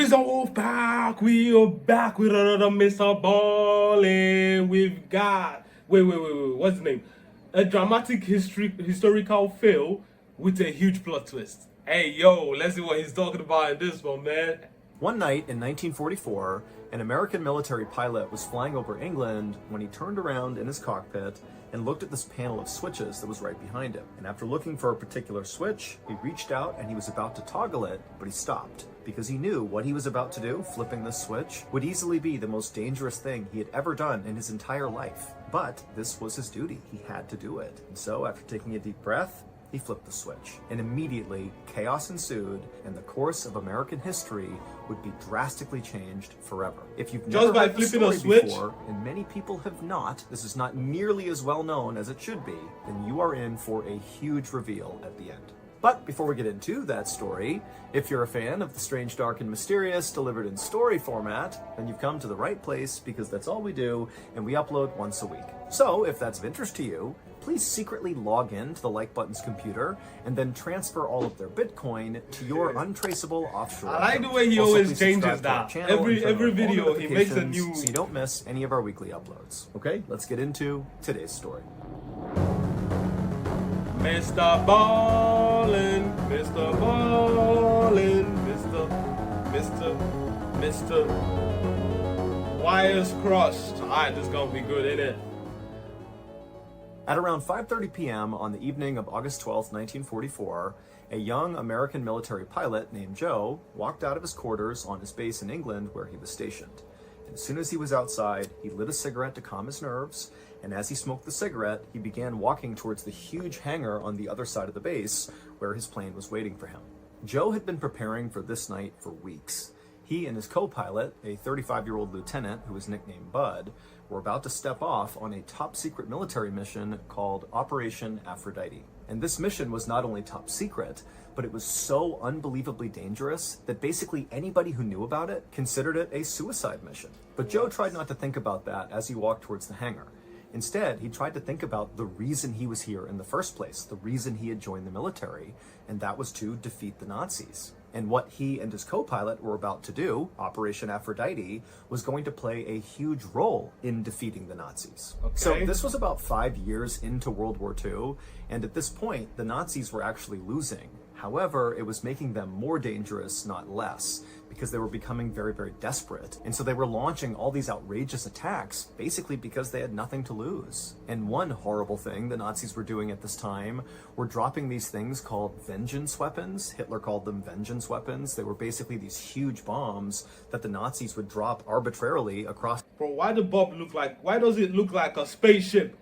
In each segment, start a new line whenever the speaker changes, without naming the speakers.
WisdomWolf back. We are back with another Mr. Ballin'. We've got wait. What's the name? A dramatic historical fail with a huge plot twist. Hey yo, let's see what he's talking about in this one, man.
One night in 1944, an American military pilot was flying over England when he turned around in his cockpit and looked at this panel of switches that was right behind him. And after looking for a particular switch, he reached out and he was about to toggle it, but he stopped because he knew what he was about to do, flipping this switch, would easily be the most dangerous thing he had ever done in his entire life. But this was his duty. He had to do it. And so after taking a deep breath, he flipped the switch, and immediately chaos ensued, and the course of American history would be drastically changed forever. If you've never heard the story before, and many people have not, this is not nearly as well known as it should be, then you are in for a huge reveal at the end. But before we get into that story, if you're a fan of the strange, dark, and mysterious delivered in story format, then you've come to the right place because that's all we do, and we upload once a week. So if that's of interest to you, please secretly log in to the Like Button's computer and then transfer all of their Bitcoin to your untraceable offshore.
I like the way he always changes that. Every video he makes a new...
So you don't miss any of our weekly uploads. Okay, let's get into today's story.
Mr. Ballin', Mr. Ballin', Mr. Wires crossed. Alright, this is gonna be good, ain't it?
At around 5:30 p.m. on the evening of August 12, 1944, a young American military pilot named Joe walked out of his quarters on his base in England where he was stationed. And as soon as he was outside, he lit a cigarette to calm his nerves, and as he smoked the cigarette, he began walking towards the huge hangar on the other side of the base where his plane was waiting for him. Joe had been preparing for this night for weeks. He and his co-pilot, a 35-year-old lieutenant who was nicknamed Bud, were about to step off on a top-secret military mission called Operation Aphrodite. And this mission was not only top secret, but it was so unbelievably dangerous that basically anybody who knew about it considered it a suicide mission. But Joe tried not to think about that as he walked towards the hangar. Instead, he tried to think about the reason he was here in the first place, the reason he had joined the military, and that was to defeat the Nazis. And what he and his co-pilot were about to do, Operation Aphrodite, was going to play a huge role in defeating the Nazis. Okay. So this was about 5 years into World War II, and at this point, the Nazis were actually losing. However, it was making them more dangerous, not less, because they were becoming very, very desperate. And so they were launching all these outrageous attacks, basically because they had nothing to lose. And one horrible thing the Nazis were doing at this time were dropping these things called vengeance weapons. Hitler called them vengeance weapons. They were basically these huge bombs that the Nazis would drop arbitrarily across.
Bro, why does it look like a spaceship?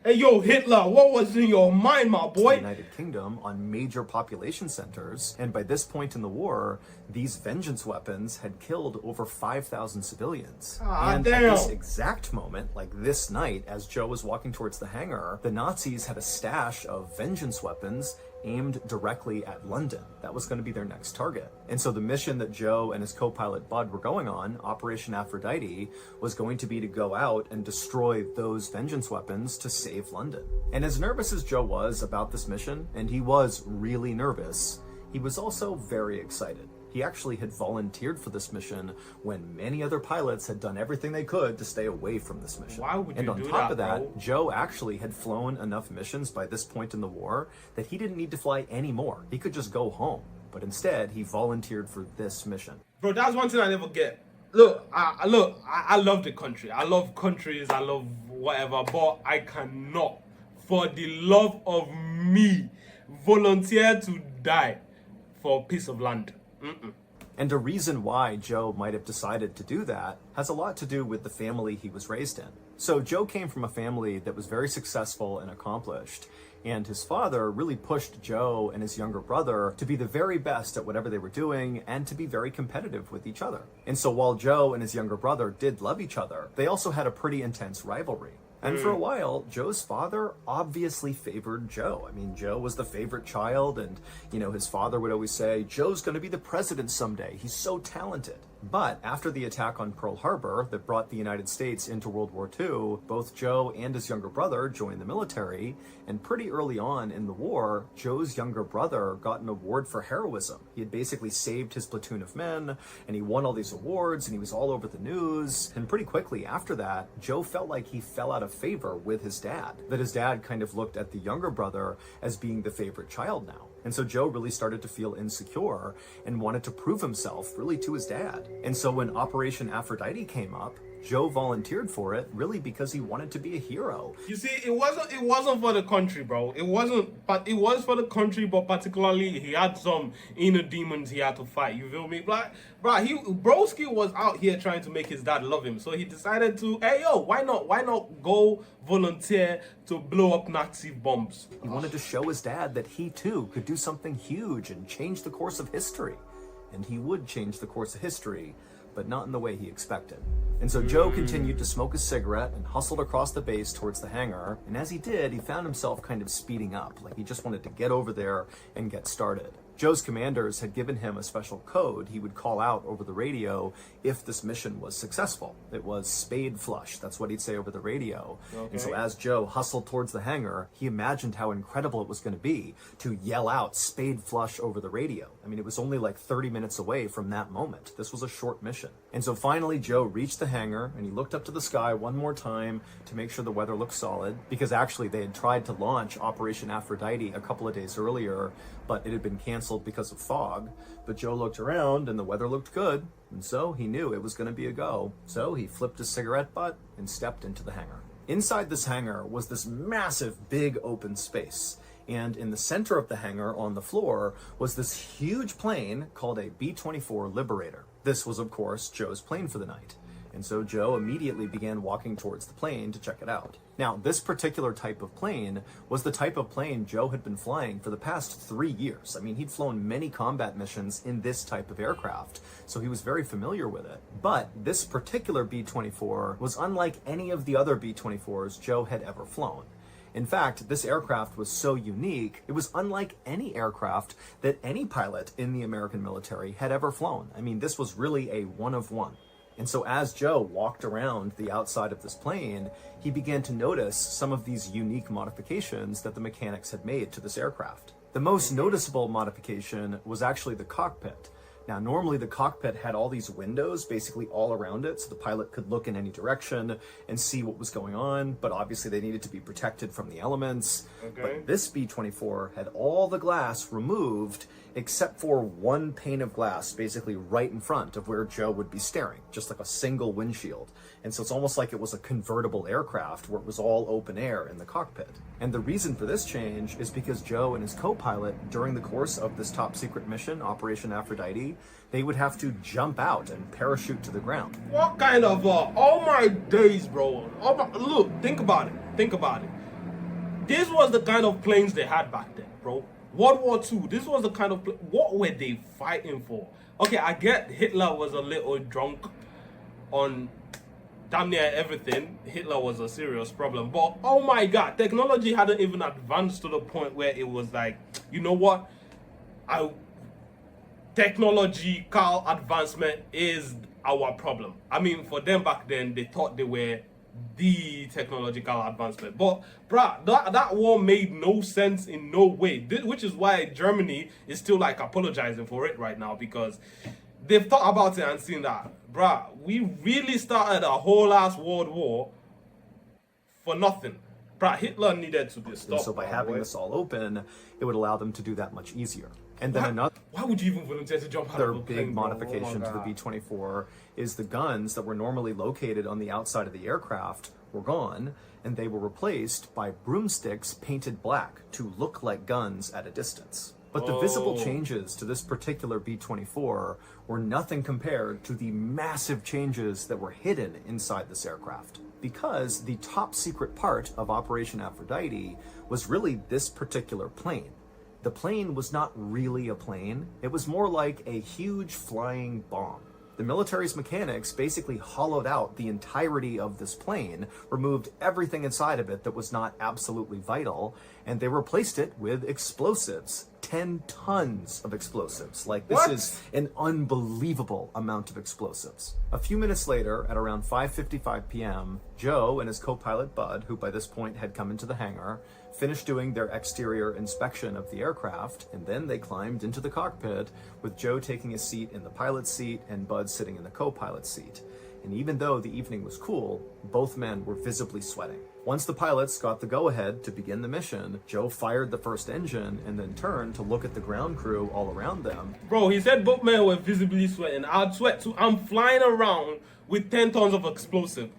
Hey, yo, Hitler, what was in your mind, my boy?
The United Kingdom on major population centers, and by this point in the war, these vengeance weapons had killed over 5,000 civilians. And
damn.
At this exact moment, like this night, as Joe was walking towards the hangar, the Nazis had a stash of vengeance weapons aimed directly at London. That was going to be their next target. And so the mission that Joe and his co-pilot Bud were going on, Operation Aphrodite, was going to be to go out and destroy those vengeance weapons to save London. And as nervous as Joe was about this mission, and he was really nervous, he was also very excited. He actually had volunteered for this mission when many other pilots had done everything they could to stay away from this mission.
Why would you
and on
do
top
that,
of that,
bro?
Joe actually had flown enough missions by this point in the war that he didn't need to fly anymore. He could just go home. But instead, he volunteered for this mission.
Bro, that's one thing I never get. Look, I love the country. I love countries. I love whatever. But I cannot, for the love of me, volunteer to die for a piece of land.
And a reason why Joe might have decided to do that has a lot to do with the family he was raised in. So Joe came from a family that was very successful and accomplished, and his father really pushed Joe and his younger brother to be the very best at whatever they were doing and to be very competitive with each other. And so while Joe and his younger brother did love each other, they also had a pretty intense rivalry. And for a while, Joe's father obviously favored Joe. I mean, Joe was the favorite child, and, his father would always say, Joe's going to be the president someday. He's so talented. But after the attack on Pearl Harbor that brought the United States into World War II, both Joe and his younger brother joined the military, and pretty early on in the war, Joe's younger brother got an award for heroism. He had basically saved his platoon of men, and he won all these awards, and he was all over the news. And pretty quickly after that, Joe felt like he fell out of favor with his dad, that his dad kind of looked at the younger brother as being the favorite child now. And so Joe really started to feel insecure and wanted to prove himself really to his dad. And so when Operation Aphrodite came up, Joe volunteered for it really because he wanted to be a hero.
You see, it wasn't for the country, bro. It wasn't, but it was for the country, but particularly he had some inner demons he had to fight. You feel me? But Broski was out here trying to make his dad love him. So he decided to, hey yo, why not go volunteer to blow up Nazi bombs?
He wanted to show his dad that he too could do something huge and change the course of history. And he would change the course of history, but not in the way he expected. And so Joe continued to smoke a cigarette and hustled across the base towards the hangar. And as he did, he found himself kind of speeding up, like he just wanted to get over there and get started. Joe's commanders had given him a special code he would call out over the radio if this mission was successful. It was spade flush. That's what he'd say over the radio. Okay. And so as Joe hustled towards the hangar, he imagined how incredible it was going to be to yell out spade flush over the radio. I mean, it was only like 30 minutes away from that moment. This was a short mission. And so finally Joe reached the hangar and he looked up to the sky one more time to make sure the weather looked solid, because actually they had tried to launch Operation Aphrodite a couple of days earlier, but it had been canceled because of fog. But Joe looked around and the weather looked good, and so he knew it was going to be a go. So he flipped his cigarette butt and stepped into the hangar. Inside this hangar was this massive, big open space. And in the center of the hangar on the floor was this huge plane called a B-24 Liberator. This was, of course, Joe's plane for the night. And so Joe immediately began walking towards the plane to check it out. Now, this particular type of plane was the type of plane Joe had been flying for the past 3 years. I mean, he'd flown many combat missions in this type of aircraft, so he was very familiar with it. But this particular B-24 was unlike any of the other B-24s Joe had ever flown. In fact, this aircraft was so unique, it was unlike any aircraft that any pilot in the American military had ever flown. I mean, this was really a one of one. And so as Joe walked around the outside of this plane, he began to notice some of these unique modifications that the mechanics had made to this aircraft. The most noticeable modification was actually the cockpit. Now, normally the cockpit had all these windows basically all around it, so the pilot could look in any direction and see what was going on, but obviously they needed to be protected from the elements. Okay. But this B-24 had all the glass removed except for one pane of glass, basically right in front of where Joe would be staring, just like a single windshield. And so it's almost like it was a convertible aircraft where it was all open air in the cockpit. And the reason for this change is because Joe and his co-pilot, during the course of this top secret mission, Operation Aphrodite, they would have to jump out and parachute to the ground.
What kind of, oh my days, bro. Look, think about it. This was the kind of planes they had back then, bro. World War II, this was the kind of, what were they fighting for? Okay, I get Hitler was a little drunk on damn near everything. Hitler was a serious problem. But, oh my God, technology hadn't even advanced to the point where it was like, you know what? Technological advancement is our problem. I mean, for them back then, they thought they were the technological advancement. But, bruh, that war made no sense in no way. Which is why Germany is still, like, apologizing for it right now, because they've thought about it and seen that, bruh, we really started a whole ass world war for nothing. Bruh, Hitler needed to be stopped.
And so by having this all open, it would allow them to do that much easier. And then
why would you even volunteer to jump out of a plane?
Another big modification to the B-24 is the guns that were normally located on the outside of the aircraft were gone, and they were replaced by broomsticks painted black to look like guns at a distance. But the visible changes to this particular B-24 were nothing compared to the massive changes that were hidden inside this aircraft. Because the top secret part of Operation Aphrodite was really this particular plane. The plane was not really a plane. It was more like a huge flying bomb. The military's mechanics basically hollowed out the entirety of this plane, removed everything inside of it that was not absolutely vital, and they replaced it with explosives. 10 tons of explosives. Like, this
What?
is an unbelievable amount of explosives. A few minutes later, at around 5:55 p.m., Joe and his co-pilot Bud, who by this point had come into the hangar, finished doing their exterior inspection of the aircraft, and then they climbed into the cockpit, with Joe taking a seat in the pilot's seat and Bud sitting in the co-pilot's seat. And even though the evening was cool, both men were visibly sweating. Once the pilots got the go-ahead to begin the mission, Joe fired the first engine and then turned to look at the ground crew all around them.
Bro, he said both men were visibly sweating. I'd sweat too. I'm flying around with 10 tons of explosive,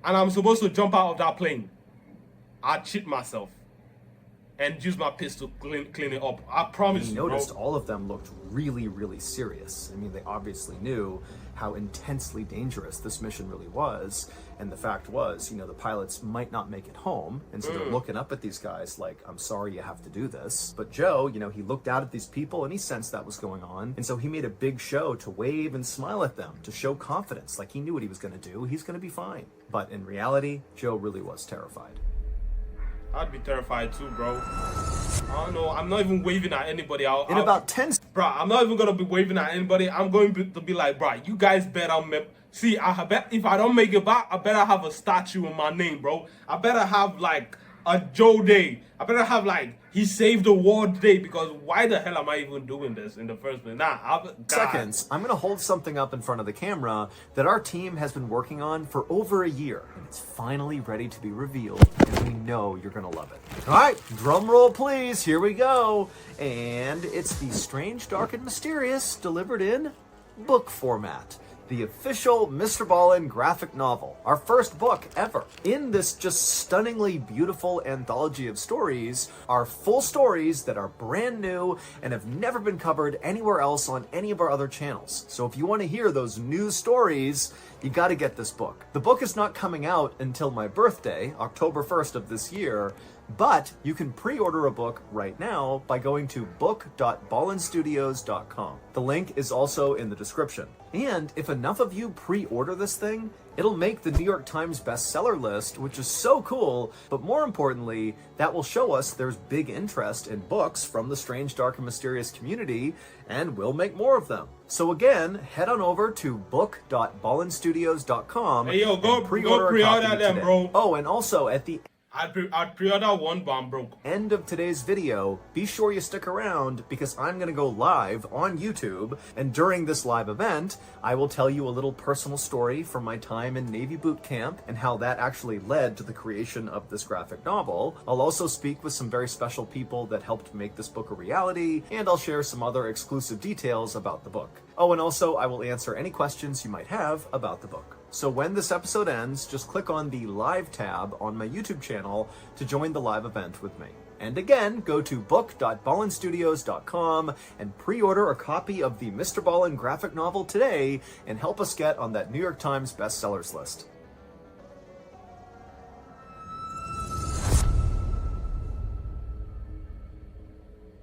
and I'm supposed to jump out of that plane. I'd shit myself and use my pistol to clean it up. I promise
He
you,
noticed
bro.
all of them looked really, really serious. I mean, they obviously knew how intensely dangerous this mission really was. And the fact was, you know, the pilots might not make it home. And so they're looking up at these guys like, I'm sorry you have to do this. But Joe, you know, he looked out at these people and he sensed that was going on. And so he made a big show to wave and smile at them, to show confidence, like he knew what he was going to do. He's going to be fine. But in reality, Joe really was terrified.
I'd be terrified too, bro. I don't know. I'm not even waving at anybody.
In about 10
Bro, I'm not even gonna be waving at anybody. I'm going to be like, bro, you guys better see. I bet if I don't make it back, I better have a statue in my name, bro. I better have like a Joe Day. I better have like he saved the world day, because why the hell am I even doing this in the first place?
seconds, I'm going to hold something up in front of the camera that our team has been working on for over a year, and it's finally ready to be revealed, and we know you're going to love it. All right, drum roll please, here we go. And it's the Strange, Dark, and Mysterious delivered in book format. The official Mr. Ballin graphic novel, our first book ever. In this just stunningly beautiful anthology of stories are full stories that are brand new and have never been covered anywhere else on any of our other channels. So if you want to hear those new stories, you got to get this book. The book is not coming out until my birthday, October 1st of this year, but you can pre-order a book right now by going to book.ballinstudios.com. The link is also in the description. And if enough of you pre-order this thing, it'll make the New York Times bestseller list, which is so cool, but more importantly, that will show us there's big interest in books from the Strange, Dark, and Mysterious community, and we'll make more of them. So again, head on over to book.ballinstudios.com.
Hey, yo, go
pre-order
pre-order them, bro.
Oh, and also at the
I'd pre-order one, but I'm broke.
end of today's video, be sure you stick around because I'm going to go live on YouTube, and during this live event, I will tell you a little personal story from my time in Navy boot camp and how that actually led to the creation of this graphic novel. I'll also speak with some very special people that helped make this book a reality, and I'll share some other exclusive details about the book. Oh, and also I will answer any questions you might have about the book. So when this episode ends, just click on the live tab on my YouTube channel to join the live event with me. And again, go to book.ballinstudios.com and pre-order a copy of the Mr. Ballin graphic novel today and help us get on that New York Times bestsellers list.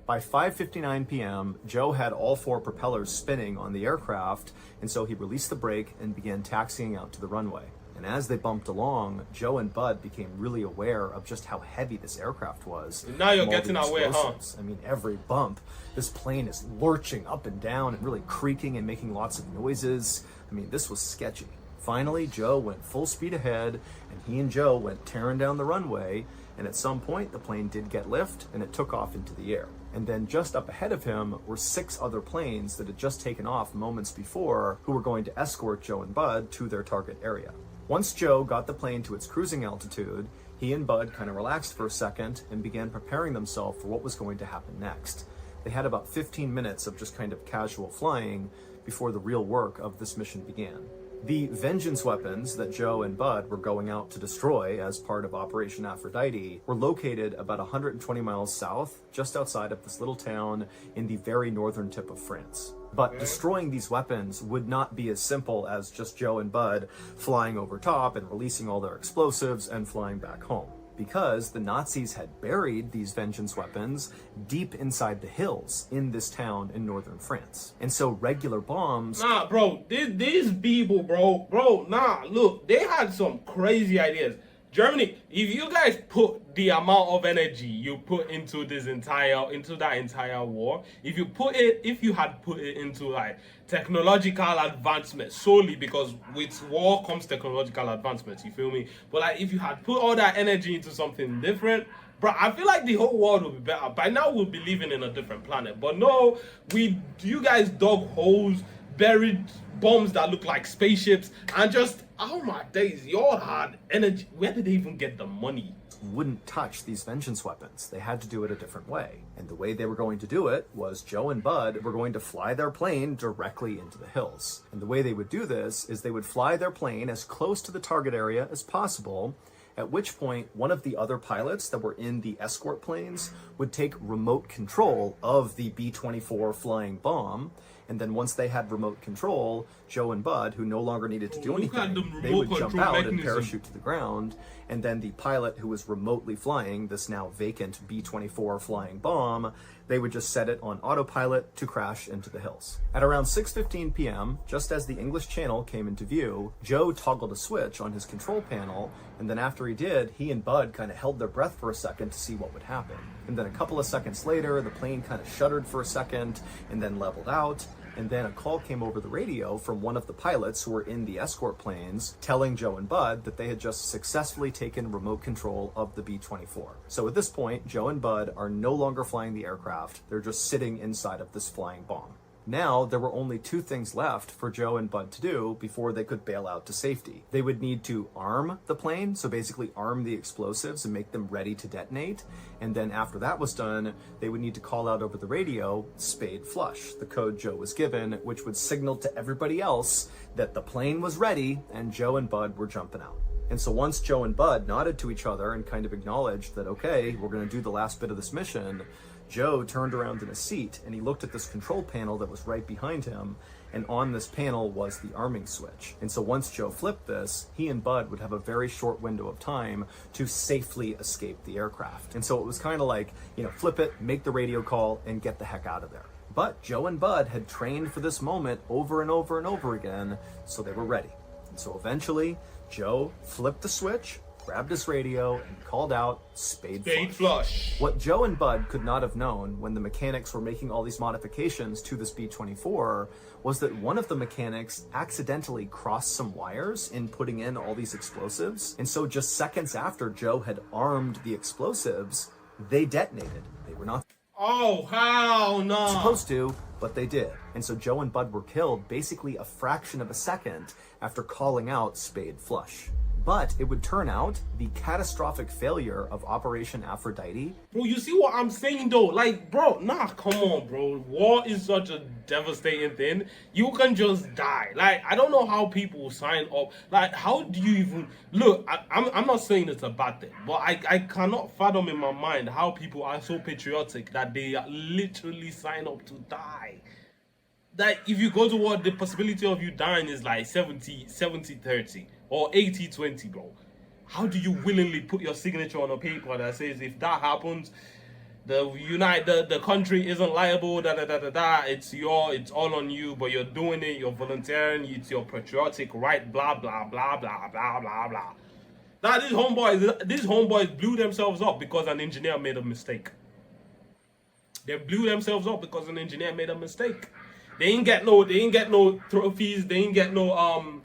By 5:59 p.m., Joe had all 4 propellers spinning on the aircraft, and so he released the brake and began taxiing out to the runway. And as they bumped along, Joe and Bud became really aware of just how heavy this aircraft was.
And now you're
From all
getting
the
aware, huh?
explosives. I mean, every bump, this plane is lurching up and down and really creaking and making lots of noises. I mean, this was sketchy. Finally, Joe went full speed ahead, and he and Joe went tearing down the runway, and at some point, the plane did get lift, and it took off into the air. And then just up ahead of him were 6 other planes that had just taken off moments before, who were going to escort Joe and Bud to their target area. Once Joe got the plane to its cruising altitude, he and Bud kind of relaxed for a second and began preparing themselves for what was going to happen next. They had about 15 minutes of just kind of casual flying before the real work of this mission began. The vengeance weapons that Joe and Bud were going out to destroy as part of Operation Aphrodite were located about 120 miles south, just outside of this little town in the very northern tip of France. But destroying these weapons would not be as simple as just Joe and Bud flying over top and releasing all their explosives and flying back home, because the Nazis had buried these vengeance weapons deep inside the hills in this town in northern France. And so regular bombs...
Nah, bro, these people, bro, nah, look, they had some crazy ideas. Germany, if you guys put the amount of energy you put into that entire war, if you had put it into like technological advancement solely, because with war comes technological advancement, you feel me? But like if you had put all that energy into something different, bro, I feel like the whole world would be better. By now we'll be living in a different planet. But no, you guys dug holes, buried bombs that look like spaceships, and just, oh my days, y'all had energy. Where did they even get the money?
Wouldn't touch these vengeance weapons. They had to do it a different way. And the way they were going to do it was Joe and Bud were going to fly their plane directly into the hills. And the way they would do this is they would fly their plane as close to the target area as possible, at which point one of the other pilots that were in the escort planes would take remote control of the B-24 flying bomb. And then once they had remote control, Joe and Bud, who no longer needed to do anything, they would jump out and parachute to the ground. And then the pilot who was remotely flying this now vacant B-24 flying bomb, they would just set it on autopilot to crash into the hills. At around 6:15 p.m., just as the English Channel came into view, Joe toggled a switch on his control panel, and then after he did, he and Bud kind of held their breath for a second to see what would happen. And then a couple of seconds later, the plane kind of shuddered for a second and then leveled out. And then a call came over the radio from one of the pilots who were in the escort planes telling Joe and Bud that they had just successfully taken remote control of the B-24. So at this point, Joe and Bud are no longer flying the aircraft. They're just sitting inside of this flying bomb. Now, there were only two things left for Joe and Bud to do before they could bail out to safety. They would need to arm the plane, so basically arm the explosives and make them ready to detonate. And then after that was done, they would need to call out over the radio, spade flush, the code Joe was given, which would signal to everybody else that the plane was ready and Joe and Bud were jumping out. And so once Joe and Bud nodded to each other and kind of acknowledged that, okay, we're going to do the last bit of this mission, Joe turned around in his seat and he looked at this control panel that was right behind him, and on this panel was the arming switch. And so once Joe flipped this, he and Bud would have a very short window of time to safely escape the aircraft. And so it was kind of like, flip it, make the radio call, and get the heck out of there. But Joe and Bud had trained for this moment over and over and over again, so they were ready. And so eventually, Joe flipped the switch, grabbed his radio, and called out, spade flush. What Joe and Bud could not have known when the mechanics were making all these modifications to this B-24 was that one of the mechanics accidentally crossed some wires in putting in all these explosives. And so just seconds after Joe had armed the explosives, they detonated. They were not supposed to, but they did. And so Joe and Bud were killed basically a fraction of a second after calling out spade flush. But it would turn out the catastrophic failure of Operation Aphrodite.
Bro, you see what I'm saying though? Like, bro, come on, bro. War is such a devastating thing. You can just die. Like, I don't know how people sign up. Like, how do you even... Look, I'm not saying it's a bad thing, but I cannot fathom in my mind how people are so patriotic that they literally sign up to die. Like, if you go to war, the possibility of you dying is like 70-30. Or 80-20, bro. How do you willingly put your signature on a paper that says if that happens, the country isn't liable, it's all on you, but you're doing it, you're volunteering, it's your patriotic right, blah blah blah blah blah blah blah. Now these homeboys blew themselves up because an engineer made a mistake. They blew themselves up because an engineer made a mistake. They ain't get no trophies, they ain't get no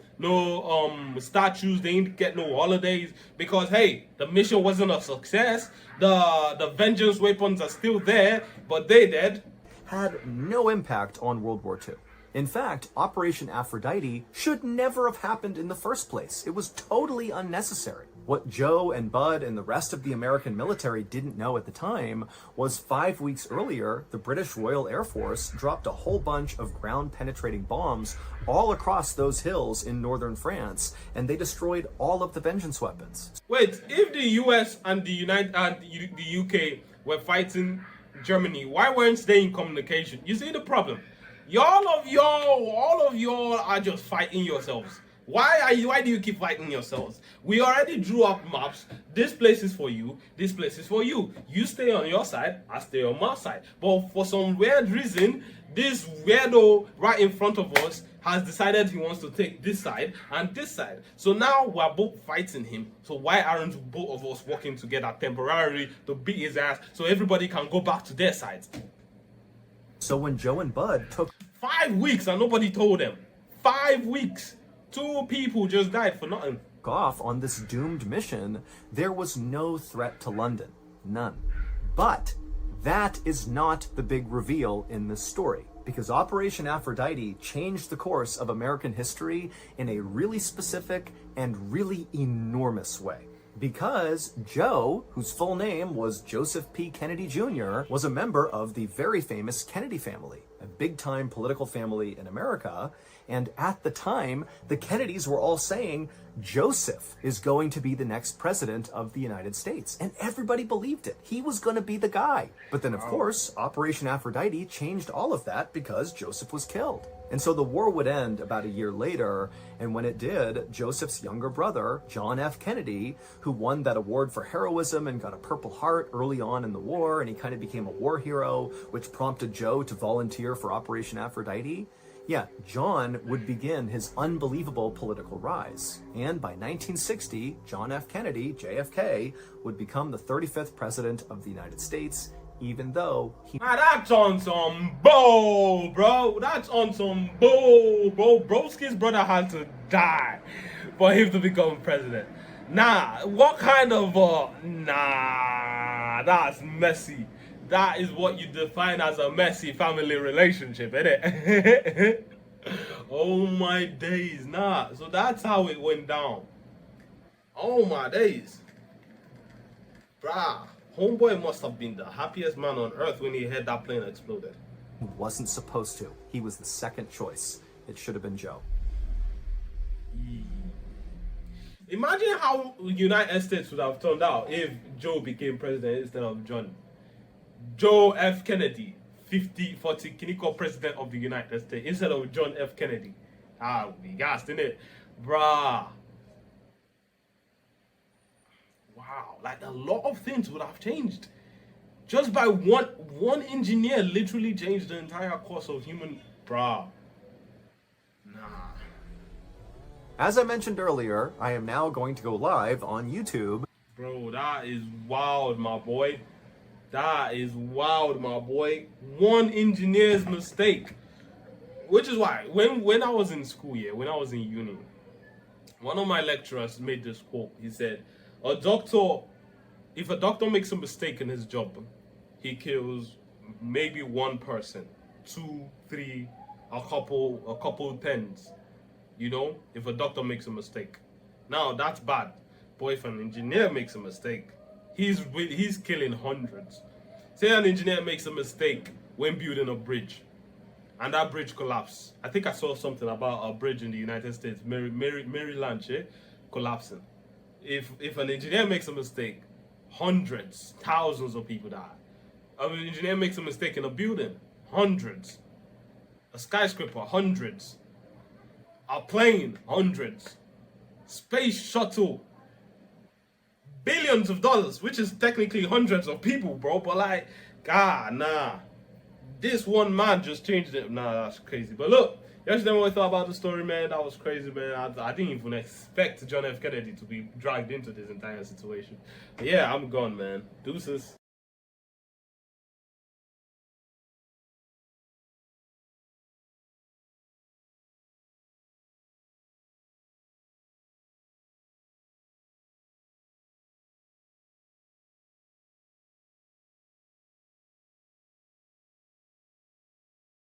statues, they didn't get no holidays because hey, the mission wasn't a success. The vengeance weapons are still there, but they dead.
Had no impact on World War II. In fact, Operation Aphrodite should never have happened in the first place. It was totally unnecessary. What Joe and Bud and the rest of the American military didn't know at the time was 5 weeks earlier, the British Royal Air Force dropped a whole bunch of ground-penetrating bombs all across those hills in northern France, and they destroyed all of the vengeance weapons.
Wait, if the US and the UK were fighting Germany, why weren't they in communication? You see the problem? All of y'all are just fighting yourselves. Why do you keep fighting yourselves? We already drew up maps. This place is for you. This place is for you. You stay on your side. I stay on my side. But for some weird reason, this weirdo right in front of us has decided he wants to take this side and this side. So now we're both fighting him. So why aren't both of us working together temporarily to beat his ass so everybody can go back to their sides?
So when Joe and Bud took
5 weeks and nobody told them. 5 weeks. 2 people just died for nothing.
off on this doomed mission, there was no threat to London. None. But that is not the big reveal in this story, because Operation Aphrodite changed the course of American history in a really specific and really enormous way. Because Joe, whose full name was Joseph P. Kennedy Jr., was a member of the very famous Kennedy family, a big-time political family in America. And at the time, the Kennedys were all saying, Joseph is going to be the next president of the United States. And everybody believed it. He was going to be the guy. But then, of course, Operation Aphrodite changed all of that because Joseph was killed. And so the war would end about a year later, and when it did, Joseph's younger brother, John F. Kennedy, who won that award for heroism and got a Purple Heart early on in the war, and he kind of became a war hero, which prompted Joe to volunteer for Operation Aphrodite. Yeah, John would begin his unbelievable political rise. And by 1960, John F. Kennedy, JFK, would become the 35th president of the United States, even though he...
Ah, that's on some bull, bro. That's on some bull, bro. Broski's brother had to die for him to become president. Nah, what kind of, nah, that's messy. That is what you define as a messy family relationship, innit? Oh my days, nah. So that's how it went down. Oh my days. Bruh, homeboy must have been the happiest man on earth when he heard that plane exploded.
He wasn't supposed to. He was the second choice. It should have been Joe.
Imagine how the United States would have turned out if Joe became president instead of John. Joe F. Kennedy, 40 Kiniko president of the United States, instead of John F. Kennedy. Ah, we gassed, innit? Bruh. Wow, like a lot of things would have changed. Just by one engineer literally changed the entire course of human... Bruh. Nah.
As I mentioned earlier, I am now going to go live on YouTube.
Bro, that is wild, my boy. That is wild, my boy. One engineer's mistake. Which is why, when I was in school, when I was in uni, one of my lecturers made this quote. He said, if a doctor makes a mistake in his job, he kills maybe one person, 2, 3, a couple tens. You know, if a doctor makes a mistake. Now, that's bad. But if an engineer makes a mistake, he's killing hundreds. Say an engineer makes a mistake when building a bridge, and that bridge collapses. I think I saw something about a bridge in the United States, Maryland, collapsing. If an engineer makes a mistake, hundreds, thousands of people die. An engineer makes a mistake in a building, hundreds. A skyscraper, hundreds. A plane, hundreds. Space shuttle, billions of dollars, which is technically hundreds of people, bro. But like, God, nah. This one man just changed it. Nah, that's crazy. But look, yesterday when I thought about the story, man, that was crazy, man. I didn't even expect John F. Kennedy to be dragged into this entire situation. But yeah, I'm gone, man. Deuces.